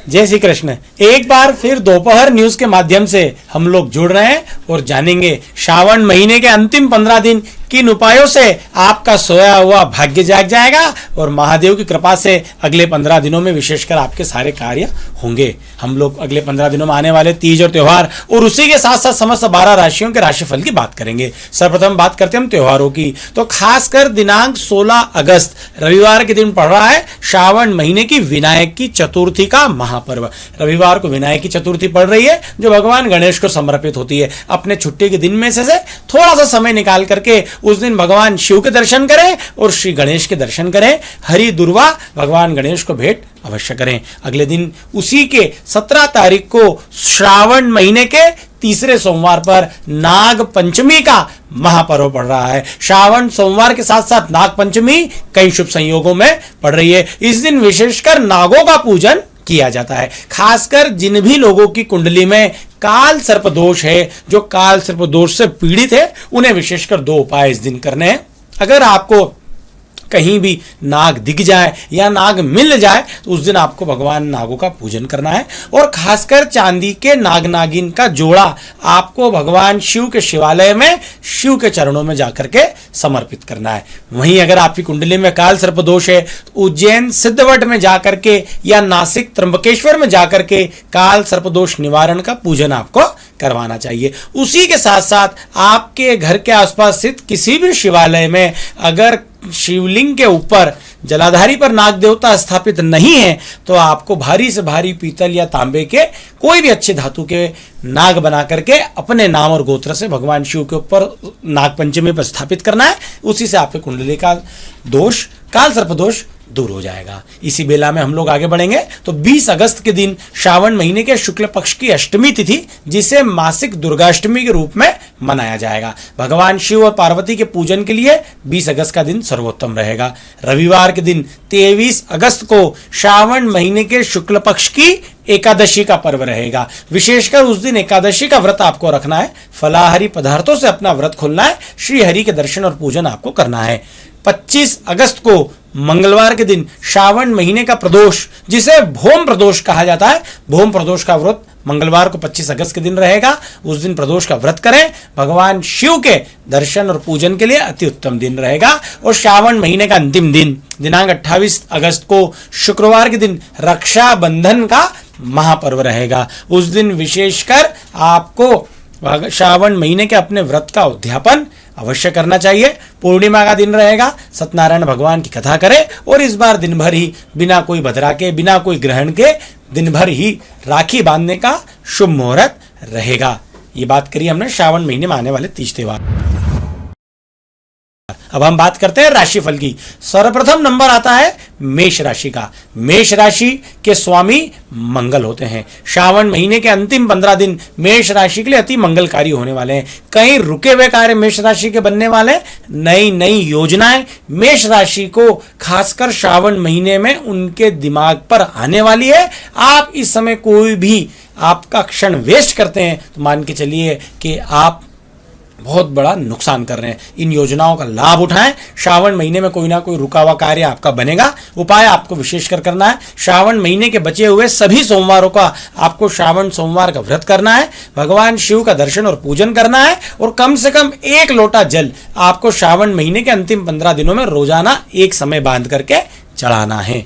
जय श्री कृष्ण। एक बार फिर दोपहर न्यूज के माध्यम से हम लोग जुड़ रहे हैं और जानेंगे श्रावण महीने के अंतिम 15 दिन किन उपायों से आपका सोया हुआ भाग्य जाग जाएगा और महादेव की कृपा से अगले 15 दिनों में विशेषकर आपके सारे कार्य होंगे। हम लोग अगले 15 दिनों में आने वाले तीज और त्योहार और उसी के साथ साथ समस्त 12 राशियों के राशिफल की बात करेंगे। सर्वप्रथम बात करते हैं हम त्योहारों की, तो खासकर दिनांक 16 अगस्त रविवार के दिन पड़ रहा है श्रावण महीने की विनायक की चतुर्थी का महापर्व। रविवार को विनायक की चतुर्थी पड़ रही है जो भगवान गणेश को समर्पित होती है। अपने छुट्टी के दिन में से थोड़ा सा समय निकाल करके उस दिन भगवान शिव के दर्शन करें और श्री गणेश के दर्शन करें। हरि दुर्वा भगवान गणेश को भेंट अवश्य करें। अगले दिन उसी के 17 तारीख को श्रावण महीने के तीसरे सोमवार पर नाग पंचमी का महापर्व पड़ रहा है। श्रावण सोमवार के साथ साथ नाग पंचमी कई शुभ संयोगों में पड़ रही है। इस दिन विशेषकर नागों का पूजन किया जाता है। खासकर जिन भी लोगों की कुंडली में काल सर्प दोष है, जो काल सर्प दोष से पीड़ित है, उन्हें विशेषकर 2 उपाय इस दिन करने हैं। अगर आपको कहीं भी नाग दिख जाए या नाग मिल जाए तो उस दिन आपको भगवान नागों का पूजन करना है और खासकर चांदी के नाग नागिन का जोड़ा आपको भगवान शिव के शिवालय में शिव के चरणों में जाकर के समर्पित करना है। वहीं अगर आपकी कुंडली में काल सर्प दोष है तो उज्जैन सिद्धवट में जाकर के या नासिक त्र्यंबकेश्वर में जाकर के काल सर्प दोष निवारण का पूजन आपको करवाना चाहिए। उसी के साथ साथ आपके घर के आसपास स्थित किसी भी शिवालय में अगर शिवलिंग के ऊपर जलाधारी पर नाग देवता स्थापित नहीं है तो आपको भारी से भारी पीतल या तांबे के कोई भी अच्छे धातु के नाग बना करके अपने नाम और गोत्र से भगवान शिव के ऊपर नाग पंचमी पर स्थापित करना है। उसी से आपके कुंडली का दोष, काल सर्प दोष दूर हो जाएगा। इसी बेला में हम लोग आगे बढ़ेंगे तो 20 अगस्त के दिन श्रावण महीने के शुक्ल पक्ष की अष्टमी तिथि, जिसे मासिक दुर्गाष्टमी के रूप में मनाया जाएगा। भगवान शिव और पार्वती के पूजन के लिए 20 अगस्त का दिन सर्वोत्तम रहेगा। रविवार के दिन 23 अगस्त को श्रावण महीने के शुक्ल पक्ष की एकादशी का पर्व रहेगा। विशेषकर उस दिन एकादशी का व्रत आपको रखना है। फलाहारी पदार्थों से अपना व्रत खोलना है। श्री हरि के दर्शन और पूजन आपको करना है। 25 अगस्त को मंगलवार के दिन श्रावण महीने का प्रदोष, जिसे भोम प्रदोष कहा जाता है, भोम प्रदोष का व्रत मंगलवार को 25 अगस्त के दिन रहेगा। उस दिन प्रदोष का व्रत करें। भगवान शिव के दर्शन और पूजन के लिए अति उत्तम दिन रहेगा। और श्रावण महीने का अंतिम दिन दिनांक 28 अगस्त को शुक्रवार के दिन रक्षाबंधन का महापर्व रहेगा। उस दिन विशेषकर आपको श्रावण महीने के अपने व्रत का उद्यापन अवश्य करना चाहिए। पूर्णिमा का दिन रहेगा। सत्यनारायण भगवान की कथा करें और इस बार दिन भर ही बिना कोई बधरा के, बिना कोई ग्रहण के दिन भर ही राखी बांधने का शुभ मुहूर्त रहेगा। ये बात करी हमने श्रावण महीने में आने वाले तीज त्योहार। अब हम बात करते हैं राशिफल की। सर्वप्रथम नंबर आता है मेष राशि का। मेष राशि के स्वामी मंगल होते हैं। श्रावण महीने के अंतिम 15 दिन मेष राशि के लिए अति मंगलकारी होने वाले हैं। कई रुके हुए कार्य मेष राशि के बनने वाले, नई नई योजनाएं मेष राशि को खासकर श्रावण महीने में उनके दिमाग पर आने वाली है। आप इस समय कोई भी आपका क्षण वेस्ट करते हैं तो मान के चलिए कि आप बहुत बड़ा नुकसान कर रहे हैं। इन योजनाओं का लाभ उठाएं। श्रावण महीने में कोई ना कोई रुका हुआ कार्य आपका बनेगा। उपाय आपको विशेषकर करना है, श्रावण महीने के बचे हुए सभी सोमवारों का आपको श्रावण सोमवार का व्रत करना है। भगवान शिव का दर्शन और पूजन करना है और कम से कम 1 लोटा जल आपको श्रावण महीने के अंतिम 15 दिनों में रोजाना एक समय बांध करके चढ़ाना है।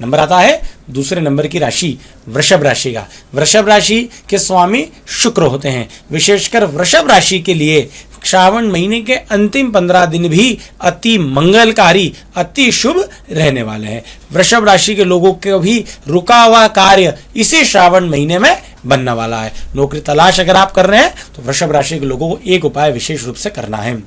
नंबर आता है दूसरे नंबर की राशि वृषभ राशि का। वृषभ राशि के स्वामी शुक्र होते हैं। विशेषकर वृषभ राशि के लिए श्रावण महीने के अंतिम 15 दिन भी अति मंगलकारी, अति शुभ रहने वाले हैं। वृषभ राशि के लोगों के भी रुका हुआ कार्य इसी श्रावण महीने में बनने वाला है। नौकरी तलाश अगर आप कर रहे हैं तो वृषभ राशि के लोगों को एक उपाय विशेष रूप से करना है।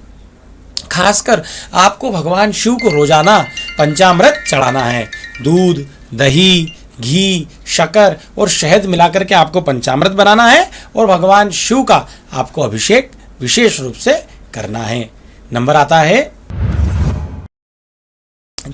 खासकर आपको भगवान शिव को रोजाना पंचामृत चढ़ाना है। दूध, दही, घी, शक्कर और शहद मिलाकर के आपको पंचामृत बनाना है और भगवान शिव का आपको अभिषेक विशेष रूप से करना है। नंबर आता है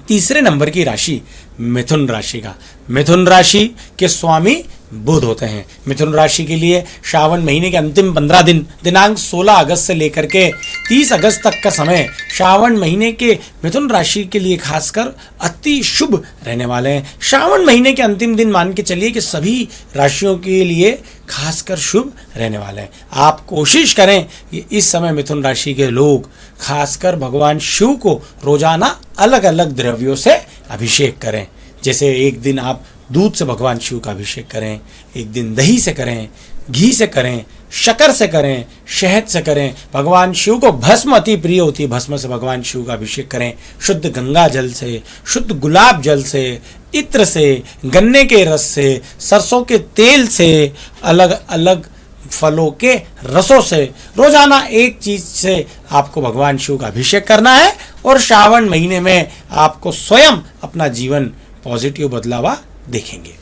तीसरे नंबर की राशि मिथुन राशि का। मिथुन राशि के स्वामी बुध होते हैं। मिथुन राशि के लिए श्रावण महीने के अंतिम 15 दिन दिनांक 16 अगस्त से लेकर के 30 अगस्त तक का समय श्रावण महीने के मिथुन राशि के लिए खासकर अति शुभ रहने वाले हैं। श्रावण महीने के अंतिम दिन मान के चलिए कि सभी राशियों के लिए खासकर शुभ रहने वाले हैं। आप कोशिश करें कि इस समय मिथुन राशि के लोग खासकर भगवान शिव को रोजाना अलग अलग द्रव्यों से अभिषेक करें। जैसे एक दिन आप दूध से भगवान शिव का अभिषेक करें, एक दिन दही से करें, घी से करें, शक्कर से करें, शहद से करें। भगवान शिव को भस्म अति प्रिय होती है, भस्म से भगवान शिव का अभिषेक करें। शुद्ध गंगा जल से, शुद्ध गुलाब जल से, इत्र से, गन्ने के रस से, सरसों के तेल से, अलग अलग फलों के रसों से रोजाना एक चीज से आपको भगवान शिव का अभिषेक करना है। और श्रावण महीने में आपको स्वयं अपना जीवन पॉजिटिव बदलावा देखेंगे।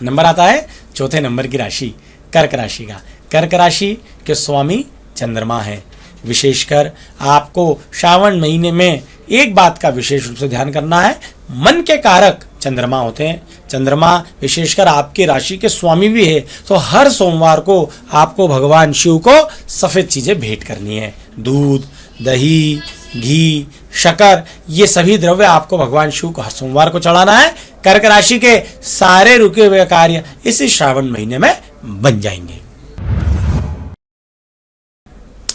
नंबर आता है चौथे नंबर की राशि कर्क राशि का। कर्क राशि के स्वामी चंद्रमा है। विशेषकर आपको श्रावण महीने में एक बात का विशेष रूप से ध्यान करना है, मन के कारक चंद्रमा होते हैं। चंद्रमा विशेषकर आपकी राशि के स्वामी भी है, तो हर सोमवार को आपको भगवान शिव को सफेद चीजें भेंट करनी है। दूध, दही, घी, शक्कर, ये सभी द्रव्य आपको भगवान शिव को हर सोमवार को चढ़ाना है। कर्क राशि के सारे रुके हुए कार्य इसी श्रावण महीने में बन जाएंगे।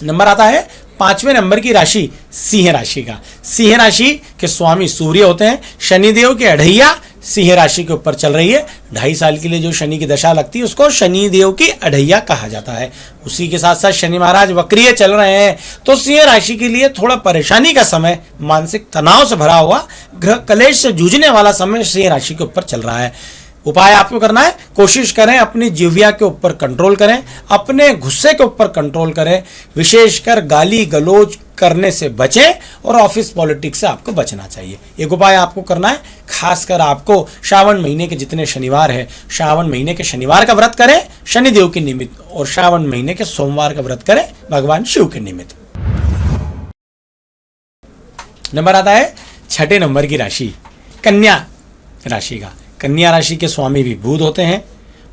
नंबर आता है पांचवें नंबर की राशि सिंह राशि का। सिंह राशि के स्वामी सूर्य होते हैं। शनिदेव के अढ़ैया सिंह राशि के ऊपर चल रही है। 2.5 साल के लिए जो शनि की दशा लगती है उसको शनिदेव की अढ़ैया कहा जाता है। उसी के साथ साथ शनि महाराज वक्रीय चल रहे हैं, तो सिंह राशि के लिए थोड़ा परेशानी का समय, मानसिक तनाव से भरा हुआ, ग्रह कलेश से जूझने वाला समय सिंह राशि के ऊपर चल रहा है। उपाय आपको करना है, कोशिश करें अपनी जिह्वा के ऊपर कंट्रोल करें, अपने गुस्से के ऊपर कंट्रोल करें, विशेषकर गाली गलौज करने से बचें और ऑफिस पॉलिटिक्स से आपको बचना चाहिए। एक उपाय आपको करना है, खासकर आपको श्रावण महीने के जितने शनिवार है, श्रावण महीने के शनिवार का व्रत करें शनिदेव के निमित्त, और श्रावण महीने के सोमवार का व्रत करें भगवान शिव के निमित्त। नंबर आता है छठे नंबर की राशि कन्या राशि का। कन्या राशि के स्वामी भी बुध होते हैं।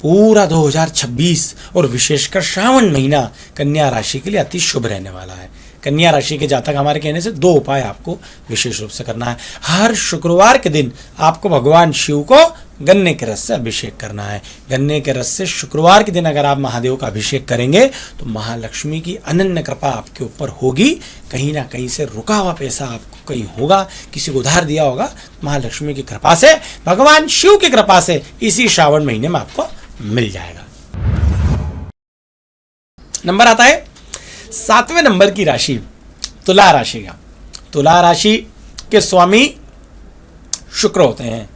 पूरा 2026 और विशेषकर श्रावण महीना कन्या राशि के लिए अति शुभ रहने वाला है। कन्या राशि के जातक हमारे कहने से 2 उपाय आपको विशेष रूप से करना है। हर शुक्रवार के दिन आपको भगवान शिव को गन्ने के रस से अभिषेक करना है। गन्ने के रस से शुक्रवार के दिन अगर आप महादेव का अभिषेक करेंगे तो महालक्ष्मी की अनन्य कृपा आपके ऊपर होगी। कहीं ना कहीं से रुका हुआ पैसा आपको कहीं होगा, किसी को उधार दिया होगा, महालक्ष्मी की कृपा से, भगवान शिव की कृपा से इसी श्रावण महीने में आपको मिल जाएगा। नंबर आता है 7वें नंबर की राशि तुला राशि का। तुला राशि के स्वामी शुक्र होते हैं।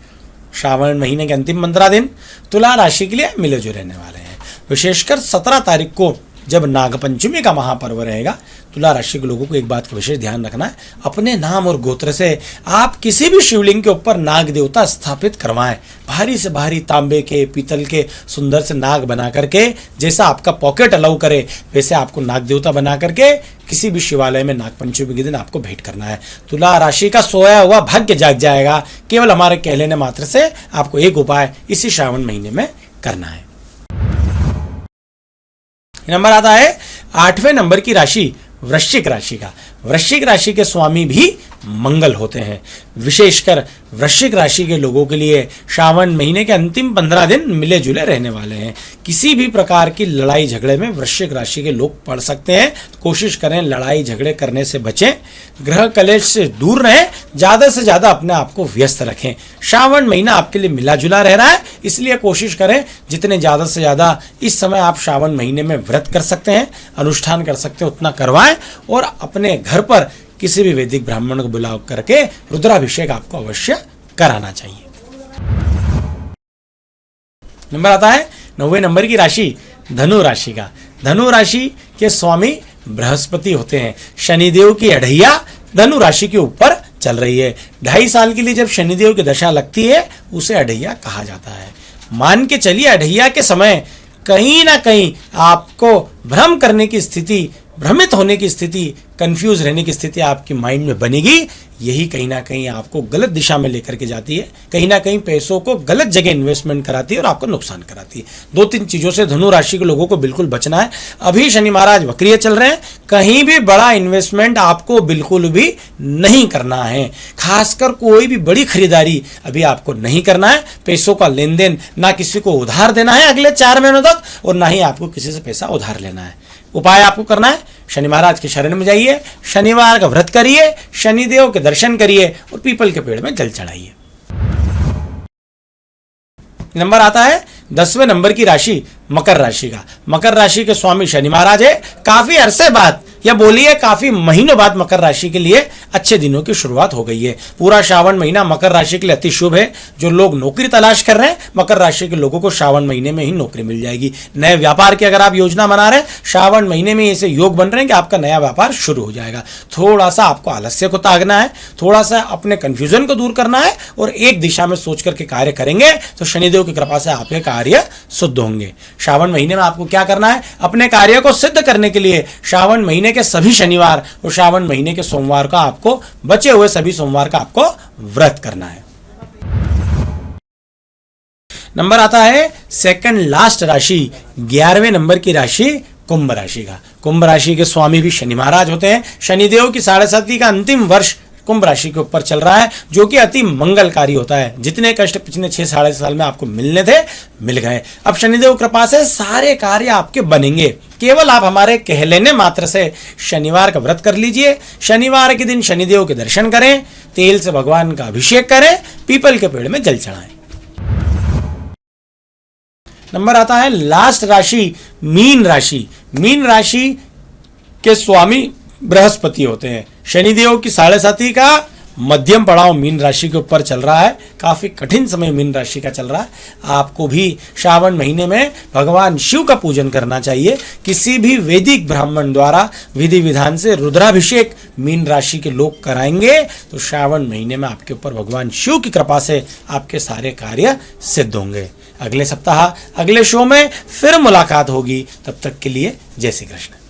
श्रावण महीने के अंतिम 15 दिन तुला राशि के लिए मिले जुले रहने वाले हैं। विशेषकर 17 तारीख को जब नागपंचमी का महापर्व रहेगा, तुला राशि के लोगों को एक बात का विशेष ध्यान रखना है, अपने नाम और गोत्र से आप किसी भी शिवलिंग के ऊपर नाग देवता स्थापित करवाएं। भारी से भारी तांबे के, पीतल के सुंदर से नाग बना करके, जैसा आपका पॉकेट अलाउ करे वैसे आपको नाग देवता बना करके किसी भी शिवालय में नागपंचमी के दिन आपको भेंट करना है। तुला राशि का सोया हुआ भाग्य जाग जाएगा। केवल हमारे कहने मात्र से आपको एक उपाय इसी श्रावण महीने में करना है। नंबर आता है 8वें नंबर की राशि वृश्चिक राशि का। वृश्चिक राशि के स्वामी भी मंगल होते हैं। विशेषकर वृश्चिक राशि के लोगों के लिए श्रावण महीने के अंतिम 15 दिन मिले जुले रहने वाले हैं। किसी भी प्रकार की लड़ाई झगड़े में वृश्चिक राशि के लोग पड़ सकते हैं। कोशिश करें लड़ाई झगड़े करने से बचें, ग्रह कलेश से दूर रहें, ज़्यादा से ज़्यादा अपने आप को व्यस्त रखें। श्रावण महीना आपके लिए मिला जुला रह रहा है, इसलिए कोशिश करें जितने ज़्यादा से ज़्यादा इस समय आप श्रावण महीने में व्रत कर सकते हैं, अनुष्ठान कर सकते हैं, उतना करवाएं। और अपने घर पर किसी भी वैदिक ब्राह्मण को बुला करके रुद्राभिषेक आपको अवश्य कराना चाहिए। नंबर आता है 9वें नंबर की राशि धनु राशि का। धनु राशि के स्वामी बृहस्पति होते हैं। शनिदेव की अढ़ैया धनु राशि के ऊपर चल रही है। 2.5 साल के लिए जब शनिदेव की दशा लगती है उसे अढ़ैया कहा जाता है। मान के चलिए अढ़ैया के समय कहीं ना कहीं आपको भ्रम करने की स्थिति, भ्रमित होने की स्थिति, कंफ्यूज रहने की स्थिति आपकी माइंड में बनेगी। यही कहीं ना कहीं आपको गलत दिशा में लेकर के जाती है, कहीं ना कहीं पैसों को गलत जगह इन्वेस्टमेंट कराती है और आपको नुकसान कराती है। 2-3 चीज़ों से धनु राशि के लोगों को बिल्कुल बचना है। अभी शनि महाराज वक्रीय चल रहे हैं, कहीं भी बड़ा इन्वेस्टमेंट आपको बिल्कुल भी नहीं करना है। खासकर कोई भी बड़ी खरीदारी अभी आपको नहीं करना है। पैसों का लेन देन ना किसी को उधार देना है अगले 4 महीनों तक, और ना ही आपको किसी से पैसा उधार लेना है। उपाय आपको करना है, शनि महाराज के शरण में जाइए, शनिवार का व्रत करिए, शनिदेव के दर्शन करिए और पीपल के पेड़ में जल चढ़ाइए। नंबर आता है 10वें नंबर की राशि मकर राशि का। मकर राशि के स्वामी शनि महाराज है। काफी अरसे बाद या बोलिए काफी महीनों बाद मकर राशि के लिए अच्छे दिनों की शुरुआत हो गई है। पूरा श्रावण महीना मकर राशि के लिए अति शुभ है। जो लोग नौकरी तलाश कर रहे हैं, मकर राशि के लोगों को श्रावण महीने में ही नौकरी मिल जाएगी। नए व्यापार की अगर आप योजना बना रहे हैं, श्रावण महीने में ऐसे योग बन रहे हैं कि आपका नया व्यापार शुरू हो जाएगा। थोड़ा सा आपको आलस्य को त्यागना है, थोड़ा सा अपने कंफ्यूजन को दूर करना है और एक दिशा में सोच करके कार्य करेंगे तो शनिदेव की कृपा से आपके कार्य शुद्ध होंगे। श्रावण महीने में आपको क्या करना है, अपने कार्य को सिद्ध करने के लिए श्रावण महीने के सभी शनिवार और श्रावण महीने के सोमवार का आपको, बचे हुए सभी सोमवार का आपको व्रत करना है। नंबर आता है सेकंड लास्ट राशि, 11वें नंबर की राशि कुंभ राशि का। कुंभ राशि के स्वामी भी शनि महाराज होते हैं। शनिदेव की 7.5 का अंतिम वर्ष कुंभ राशि के ऊपर चल रहा है, जो कि अति मंगलकारी होता है। जितने कष्ट पिछले 6-6.5 साल में आपको मिलने थे, मिल गए। अब शनिदेव कृपा से सारे कार्य आपके बनेंगे। केवल आप हमारे कह लेने मात्र से शनिवार का व्रत कर लीजिए। शनिवार के दिन शनिदेव के दर्शन करें, तेल से भगवान का अभिषेक करें, पीपल के पेड़ में जल चढ़ाएं। नंबर आता है लास्ट राशि मीन राशि। मीन राशि के स्वामी बृहस्पति होते हैं। शनिदेव की 7.5 का मध्यम पड़ाव मीन राशि के ऊपर चल रहा है। काफी कठिन समय मीन राशि का चल रहा है। आपको भी श्रावण महीने में भगवान शिव का पूजन करना चाहिए। किसी भी वैदिक ब्राह्मण द्वारा विधि विधान से रुद्राभिषेक मीन राशि के लोग कराएंगे तो श्रावण महीने में आपके ऊपर भगवान शिव की कृपा से आपके सारे कार्य सिद्ध होंगे। अगले सप्ताह अगले शो में फिर मुलाकात होगी। तब तक के लिए जय श्री कृष्ण।